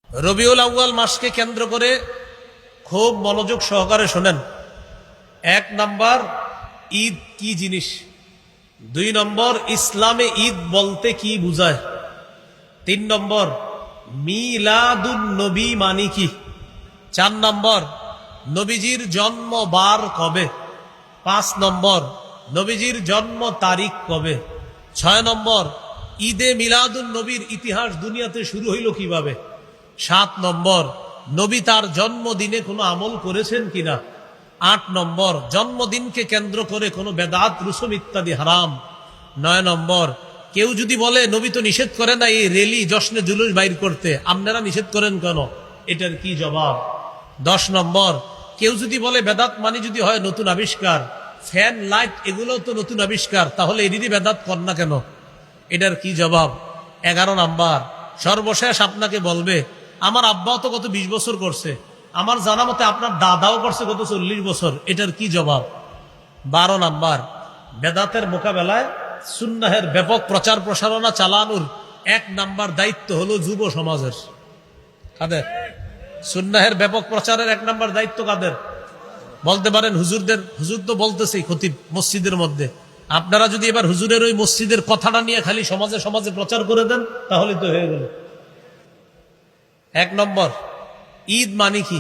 রবিউল আউয়াল মাসকে কেন্দ্র করে খুব মনোযোগ সহকারে শোনেন। ১ নাম্বার, ঈদ কি জিনিস। ২ নম্বর, ইসলামে ঈদ বলতে কি বুঝায়। ৩ নম্বর, মিলাদুন নবী মানে কি। ৪ নম্বর, নবীজির জন্ম বার কবে। ৫ নম্বর, নবীজির জন্ম তারিখ কবে। ৬ নম্বর, ঈদে মিলাদুন নবীর ইতিহাস দুনিয়াতে শুরু হইল কিভাবে। ৭ নম্বর, নবী তার জন্মদিনে কোনো আমল করেছেন কিনা। ৮ নম্বর, জন্মদিনকে কেন্দ্র করে কোনো বেদাত রুসুম ইত্যাদি হারাম। ৯ নম্বর, কেউ যদি বলে নবী তো নিষেধ করে না এই রেলি জশ্নে জুলুস বাইর করতে, আপনারা নিষেধ করেন কেন, এটার কি জবাব। ১০ নম্বর, কেউ যদি বলে বেদাত মানে যদি হয় নতুন আবিষ্কার, ফ্যান লাইট এগুলো তো নতুন আবিষ্কার, তাহলে এদিনই বেদাত কর না কেন, এটার কি জবাব। ১১ নাম্বার, সর্বশেষ আপনাকে বলবে আমার আব্বাও তো গত ২০ বছর করছে, আমার জানা মতে আপনার দাদাও করছে গত ৪০ বছর, এটার কি জবাব। ১২ নাম্বার, বেদাতের মোকাবেলায় সুন্নাহের ব্যাপক প্রচার প্রসারণা চালানোর ১ নাম্বার দায়িত্ব হলো যুব সমাজের। কাদের? সুন্নাহের ব্যাপক প্রচারের ১ নাম্বার দায়িত্ব কাদের? বলতে পারেন হুজুরদের। হুজুর তো বলতেছেই খতিব মসজিদের মধ্যে। আপনারা যদি এবার হুজুরের ওই মসজিদের কথাটা নিয়ে খালি সমাজে সমাজে প্রচার করে দেন তাহলে তো হয়ে গেল। ১ নম্বর, ঈদ মানে কি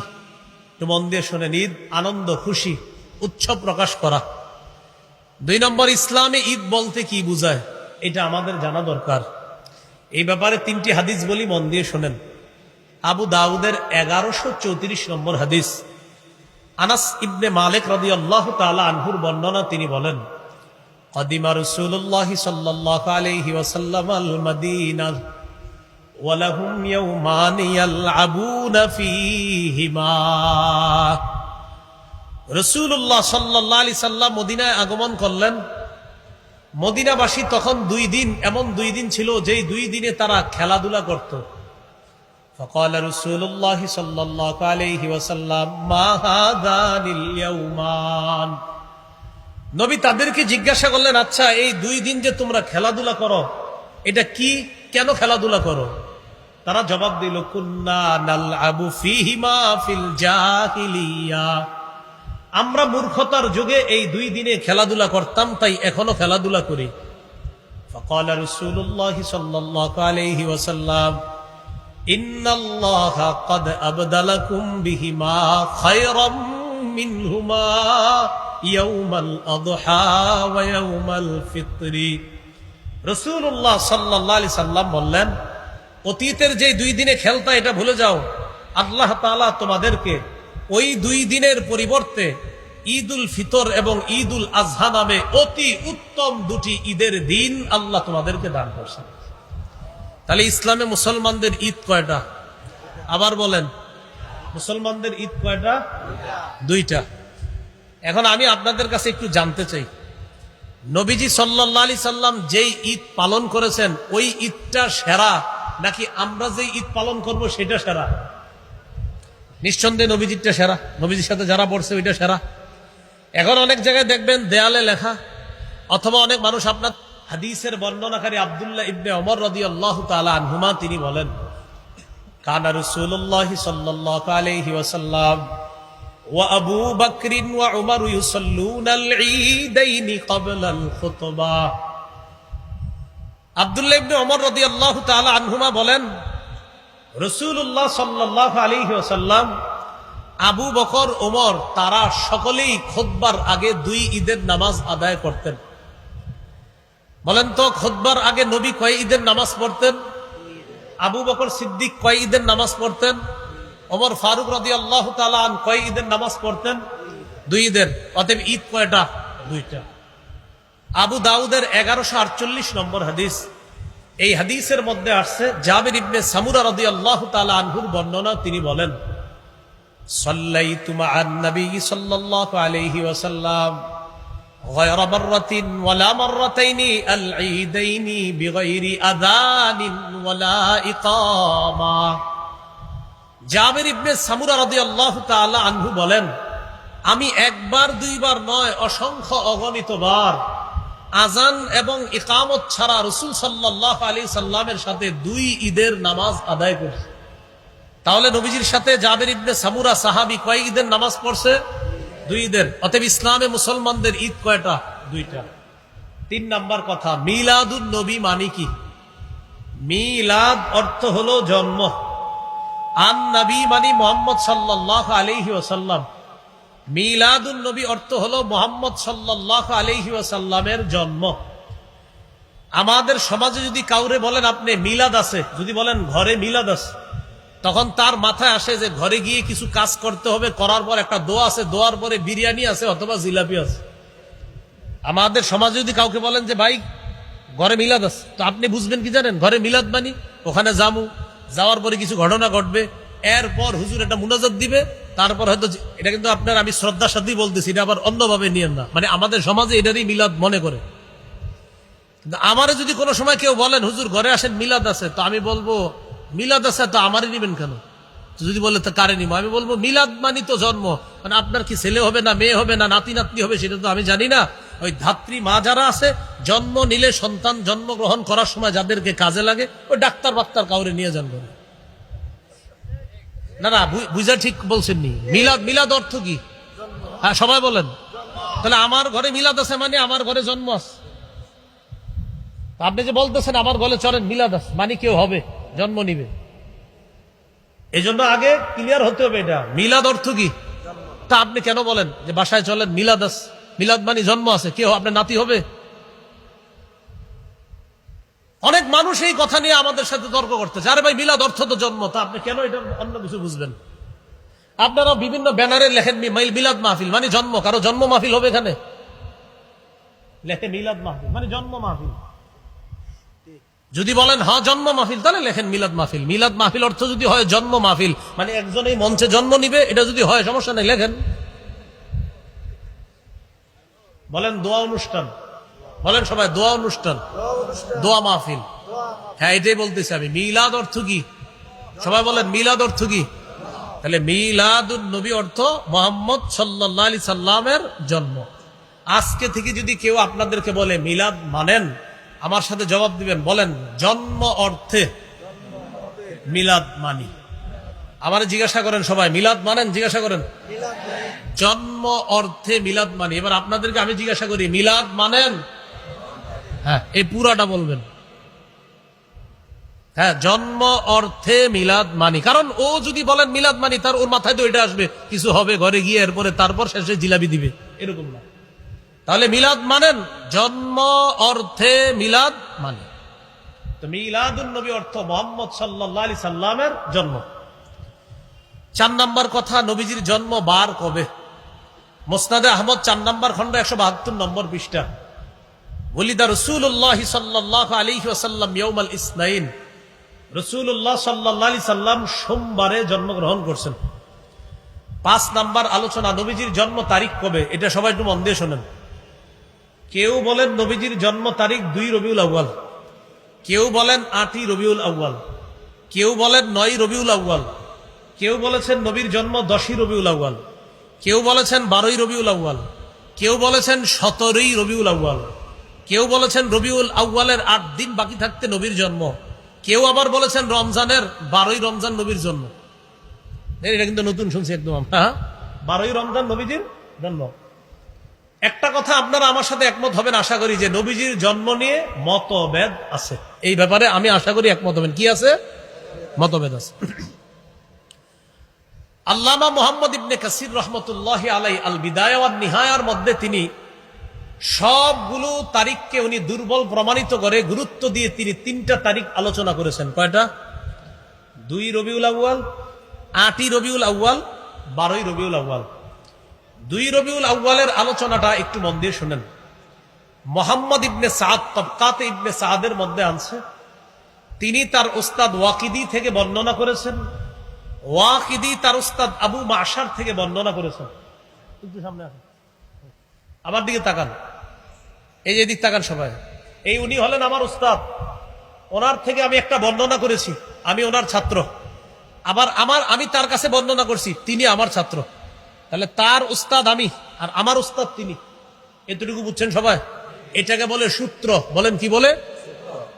একটু মন দিয়ে শোনেন। ঈদ আনন্দ, খুশি, উৎসব প্রকাশ করা। ২ নম্বর, ইসলামে ঈদ বলতে কি বুঝায়, এটা আমাদের জানা দরকার। এই ব্যাপারে ৩টি হাদিস বলি, মন দিয়ে শোনেন। আবু দাউদের ১১৩৪ নম্বর হাদিস, আনাস ইবনে মালিক রাদিয়াল্লাহু তাআলা আনহুর বর্ণনা। তিনি বলেন, কদিমা রাসূলুল্লাহ সাল্লাল্লাহু আলাইহি ওয়াসাল্লাম আল মাদিনা ওয়া লাহুম ইয়াওমান ইয়ালআবুনা ফীহিমা। রাসূলুল্লাহ সাল্লাল্লাহু আলাইহি সাল্লাম মদিনায় আগমন করলেন। মদিনাবাসী তখন ২ দিন, এমন ২ দিন ছিল যেই ২ দিনে তারা খেলাধুলা করত। فقال رسول الله صلى الله عليه وسلم ما هذان اليومان। নবী তাদেরকে জিজ্ঞাসা করলেন, আচ্ছা এই ২ দিন যে তোমরা খেলাধুলা করো এটা কি, কেন খেলাধুলা করো। তারা জবাব দিল, কুন্না নালআবু ফীহিমা ফিল জাহিলিয়া। আমরা মূর্খতার যুগে এই ২ দিনে খেলাধুলা করতাম, তাই এখনো খেলাধুলা করি। فقال رسول الله صلى الله عليه وسلم ইন্নাল্লাহা ক্বাদ আবদালাকুম বিহিমা খায়রাম মিনহুমা ইয়াউমাল আযহা ওয়া ইয়াউমাল ফিতরি। রাসূলুল্লাহ সাল্লাল্লাহু আলাইহি সাল্লাম বললেন, অতীতের যে ২ দিনে খেলতা এটা ভুলে যাও, আল্লাহ তাআলা তোমাদেরকে ওই ২ দিনের পরিবর্তে ঈদুল ফিতর এবং ঈদুল আযহা নামে অতি উত্তম ২টি ঈদের দিন আল্লাহ তোমাদেরকে দান করেছেন। তাহলে ইসলামে মুসলমানদের ঈদ কয়টা? আবার বলেন, মুসলমানদের ঈদ কয়টা? ২টা। এখন আমি আপনাদের কাছে একটু জানতে চাই, নবীজি সাল্লাল্লাহু আলাইহি সাল্লাম যেই ঈদ পালন করেছেন ওই ঈদটা সেরা নাকি আমরা যে ঈদ পালন করব সেটা সেরা? নিঃসন্দেহে নবীজিরটা সেরা, নবীজির সাথে যারা পড়ছে ওইটা সেরা। এখন অনেক জায়গায় দেখবেন দেয়ালে লেখা, অথবা অনেক মানুষ আপনার হাদিসের বর্ণনাকারী আব্দুল্লাহ ইবনে ওমর রাদিয়াল্লাহু তাআলা আনহুমা তিনি বলেন, কানা রাসূলুল্লাহ সাল্লাল্লাহু আলাইহি ওয়াসাল্লাম ওয়া আবু বকর ওয়া উমর ইউসাল্লুনাল ঈদাইনি ক্বাবলাল খুতবাহ। আব্দুল্লাহ ইবনে ওমর রাদিয়াল্লাহু তাআলা আনহুমা বলেন, রাসূলুল্লাহ সাল্লাল্লাহু আলাইহি ওয়াসাল্লাম, আবু বকর, ওমর তারা সকলেই খুতবার আগে ২ ঈদের নামাজ আদায় করতেন। বলেন তো খুতবার আগে নবী কয় ঈদের নামাজ পড়তেন? আবু বকর সিদ্দিক কয় ঈদের নামাজ পড়তেন? ওমর ফারুক রাদিয়াল্লাহু তাআলা আন কয় ঈদের নামাজ পড়তেন? ২ ঈদের। অতএব ঈদ কয়টা? ২টা। আবু দাউদের ১১৪৮ নম্বর হাদিস, এই হাদিসের মধ্যে আসছে জাবির ইবনে সামুরা রাদিয়াল্লাহু তাআলা আনহুর বর্ণনা। তিনি বলেন, সাল্লাইতু মা'আন নবী সাল্লাল্লাহু আলাইহি ওয়াসাল্লাম غير مرة ولا مرتين العيدين بغير أذان ولا إقامة। জাবির ইবনে সামুরা রাদিয়াল্লাহু তাআলা আনহু বলেন, আমি ১ বার ২ বার নয়, অসংখ্য অগণিত বার আজান এবং ইকামত ছাড়া রাসূল সাল্লাল্লাহু আলাইহি সাল্লামের সাথে ২ ঈদের নামাজ আদায় করছি। তাহলে নবীজির সাথে জাবের ইবনে সামুরা সাহাবী কয় ঈদের নামাজ পড়ছে? 2 ঈদের। অতএব ইসলামে মুসলমানদের ঈদ কয়টা? 2টা। 3 নাম্বার কথা, মিলাদুন নবী মানে কি? মিলাদ অর্থ হলো জন্ম। আন নবী মানে মুহাম্মদ সাল্লাল্লাহু আলাইহি ওয়াসাল্লাম। মিলাদুন নবী অর্থ হলো মুহাম্মদ সাল্লাল্লাহু আলাইহি ওয়াসাল্লামের জন্ম। আমাদের সমাজে যদি কাউরে বলেন আপনি মিলাদ আছে, যদি বলেন ঘরে মিলাদ আছে, তখন তার মাথায় আসে যে ঘরে গিয়ে কিছু কাজ করতে হবে, করার পর একটা দোয়া আছে, দোয়ার পরে বিরিয়ানি আছে অথবা জিলাপি আছে। আমাদের সমাজে যদি কাউকে বলেন যে ভাই ঘরে মিলাদ আছে, তো আপনি বুঝবেন কি জানেন? ঘরে মিলাদ মানি ওখানে যামু, যাওয়ার পরে কিছু ঘটনা ঘটবে, এরপর হুজুর একটা মুনাজাত দিবে, তারপর হয়তো এটা কিন্তু আপনার আমি শ্রদ্ধার সাথেই বলতেছি, এটা আবার অন্যভাবে নিয়েন না, মানে আমাদের সমাজে এটারই মিলাদ মনে করে। কিন্তু আমারে যদি কোনো সময় কেউ বলেন হুজুর ঘরে আসেন মিলাদ আছে, তো আমি বলবো মিলাদ আছে তো আমারই নিবেন কেন? যদি বলে তো কারে নিব, আমি বলবো মিলাদ মানি তো জন্ম, মানে আপনার কি ছেলে হবে না মেয়ে হবে না নাতি নাতনি হবে সেটা তো আমি জানি না। ওই ধাত্রী মা যারা আছে, জন্ম নিলে সন্তান জন্মগ্রহণ করার সময় যাদেরকে কাজে লাগে, ওই ডাক্তার বাক্তার কাউরে নিয়ে যান ঘরে। না না, বুঝা ঠিক বলছেননি। মিলাদ, মিলাদ অর্থ কি? হ্যাঁ সবাই বলেন। তাহলে আমার ঘরে মিলাদ আছে মানে আমার ঘরে জন্ম আছে। আপনি যে বলতেছেন আমার ঘরে চলেন মিলাদ আছে মানে কেউ হবে, জন্ম নিবে। এই জন্য আগে ক্লিয়ার হতে হবে এটা মিলাদ অর্থ কি। তা আপনি কেন বলেন যে বাসায় চলেন মিলাদ আছে, মিলাদ মানে জন্ম আছে, কেউ আপনার নাতি হবে? অনেক মানুষ এই কথা নিয়ে আমাদের সাথে তর্ক করতেছে, আরে ভাই মিলাদ অর্থ তো জন্ম, তা আপনি কেন এটা অন্য কিছু বুঝবেন? আপনারা বিভিন্ন ব্যানারে লেখেন মিলাদ মাহফিল মানে জন্ম, কারো জন্ম মাহফিল হবে এখানে? লেখে মিলাদ মাহফিল মানে জন্ম মাহফিল। যদি বলেন হ্যাঁ জন্ম মাহফিল, তাহলে লেখেন মিলাদ মাহফিল। মিলাদ মাহফিল অর্থ যদি হয় জন্ম মাহফিল, মানে একজন এই মঞ্চে জন্ম নিবে, এটা যদি হয় সমস্যা নেই, লেখেন। বলেন দোয়া অনুষ্ঠান, বলেন সবাই দোয়া অনুষ্ঠান, দোয়া মাহফিল। হ্যাঁ এটাই বলতেছি আমি। মিলাদ অর্থ কি? সবাই বলেন মিলাদ অর্থ কি? তাহলে মিলাদুন নবী অর্থ মুহাম্মদ সাল্লাল্লাহু আলাইহি সাল্লামের জন্ম। আজকে থেকে যদি কেউ আপনাদেরকে বলে মিলাদ মানেন, আমার সাথে জবাব দিবেন, বলেন জন্ম অর্থে মিলাদ মানি। আমার জিজ্ঞাসা করেন সবাই মিলাদ মানেন? জিজ্ঞাসা করেন জন্ম অর্থে মিলাদ মানি। এবার আপনাদেরকে আমি জিজ্ঞাসা করি মিলাদ মানেন? হ্যাঁ এই পুরাটা বলবেন। হ্যাঁ জন্ম অর্থে মিলাদ মানি। কারণ ও যদি বলেন মিলাদ মানি, তার ওর মাথায় তো এটা আসবে কিছু হবে ঘরে গিয়ে, এরপরে তারপর শেষে জিলাপি দিবে, এরকম না। তাহলে মিলাদ মানেন জন্ম অর্থে মিলাদ মানে। তো মিলাদুন নবী অর্থ মুহাম্মদ সাল্লাল্লাহু আলাইহি সাল্লামের জন্ম। 4 নাম্বার কথা, নবীজির জন্ম বার কবে? মুসনাদে আহমদ 4 নাম্বার খন্ড 172 নম্বর পৃষ্ঠা। ওয়ালিদা রাসূলুল্লাহ সাল্লাল্লাহু আলাইহি ওয়াসাল্লাম ইয়াউমাল ইসনাইন। রাসূলুল্লাহ সাল্লাল্লাহু আলাইহি সাল্লাম সোমবারে জন্মগ্রহণ করছেন। 5 নাম্বার আলোচনা, নবীজির জন্ম তারিখ কবে? এটা সবাই একটু মন দিয়ে শোনেন। কেউ বলেন নবীজির জন্ম তারিখ 2 রবিউল আউয়াল, কেউ বলেন 8ই রবিউল আউয়াল, কেউ বলেন 9ই রবিউল আউয়াল, কেউ বলেছেন নবীর জন্ম 10ই রবিউল আউয়াল, কেউ বলেছেন 12ই রবিউল আউয়াল, কেউ বলেছেন 17ই রবিউল আউয়াল, কেউ বলেছেন রবিউল আউয়ালের 8 দিন বাকি থাকতে নবীর জন্ম, কেউ আবার বলেছেন রমজানের 12ই রমজান নবীর জন্ম। এটা কিন্তু নতুন শুনছি একদম। হ্যাঁ 12ই রমজান নবীজির জন্ম। একটা কথা আপনারা আমার সাথে একমত হবেন আশা করি, যে নবীজির জন্ম নিয়ে মতভেদ আছে। এই ব্যাপারে আমি আশা করি একমত হবেন। কি আছে? মতভেদ আছে। আল্লামা মুহাম্মদ ইবনে কাসির রাহমাতুল্লাহি আলাইহি আল বিদায়া ওয়ান নিহায়ার মধ্যে তিনি সবগুলো তারিখকে উনি দুর্বল প্রমাণিত করে গুরুত্ব দিয়ে তিনি 3টা তারিখ আলোচনা করেছেন। কয়টা? 2 রবিউল আউয়াল, 8ই রবিউল আউয়াল, 12ই রবিউল আউয়াল। 2 রবিউল আউয়ালের আলোচনাটা একটু মন দিয়ে শুনেন। মুহাম্মদ ইবনে সাদ তাবকাতে ইবনে সাদের মধ্যে আছে, তিনি তার উস্তাদ ওয়াকিদি থেকে বর্ণনা করেছেন, ওয়াকিদি তার উস্তাদ আবু মাশার থেকে বর্ণনা করেছেন। একটু সামনে আসেন, আমার দিকে তাকান, এই যে দিক তাকান সবাই। এই উনি হলেন আমার উস্তাদ, ওনার থেকে আমি একটা বর্ণনা করেছি, আমি ওনার ছাত্র। আবার আমি তার কাছে বর্ণনা করছি, তিনি আমার ছাত্র। তাহলে তার উস্তাদ আমি আর আমার উস্তাদ তিনি, এতটুকু বুঝছেন সবাই? এটাকে বলে সূত্র। বলেন কি বলে?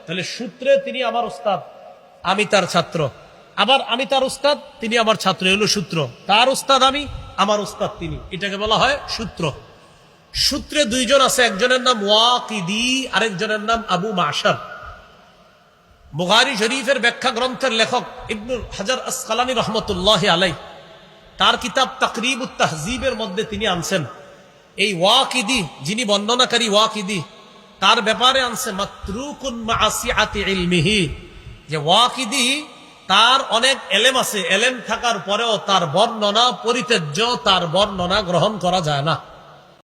তাহলে সূত্রে তিনি আমার উস্তাদ, আমি তার ছাত্র। আবার আমি তার উস্তাদ, তিনি আমার ছাত্র, হলো সূত্র। তার উস্তাদ আমি, আমার উস্তাদ তিনি, এটাকে বলা হয় সূত্র। সূত্রে দুইজন আছে, একজনের নাম ওয়াকিদি, আরেকজনের নাম আবু মাশার। বুখারী শরীফের ব্যাখ্যা গ্রন্থের লেখক ইবনুল হাজার আসকালানী রহমতুল্লাহ আলাই তার কিতাব তাকরিবুত তাহজিবের মধ্যে তিনি আনছেন এই ওয়াকিদি, যিনি বর্ণনাকারী ওয়াকিদি, তার ব্যাপারে আনছে মাতরুকুন মাআসিআতি ইলমিহি, যে ওয়াকিদি তার অনেক এলেম আছে, এলেম থাকার পরেও তার বর্ণনা পরিত্যাজ্য, তার বর্ণনা গ্রহণ করা যায় না।